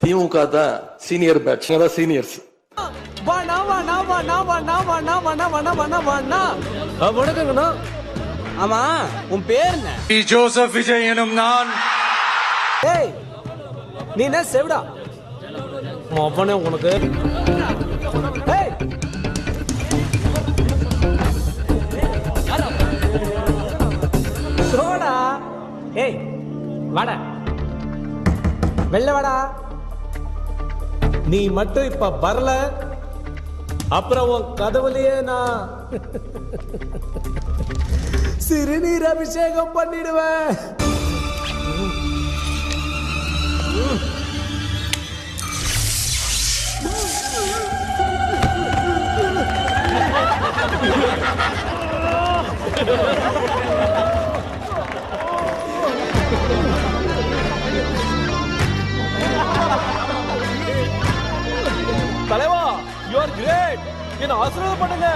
திமுக தான் senior batch, அதான் seniors. வணக்கங்கண்ணா. ஆமா, உன் பேர் என்ன? ஜோசப் விஜய் எனும் நான். ஏய், நீ என்ன செவிடா? அவனே உனக்கு. ஏய், சோடா. ஏய், வாடா, வெள்ள வாடா. நீ மட்டும் இப்ப வரல, அப்புறம் உன் கதவுலயே நான் சிறுநீர் அபிஷேகம் பண்ணிடுவேன். தலைவா, யூ ஆர் கிரேட். என்ன ஆசீர்வாதம் பண்ணுங்க.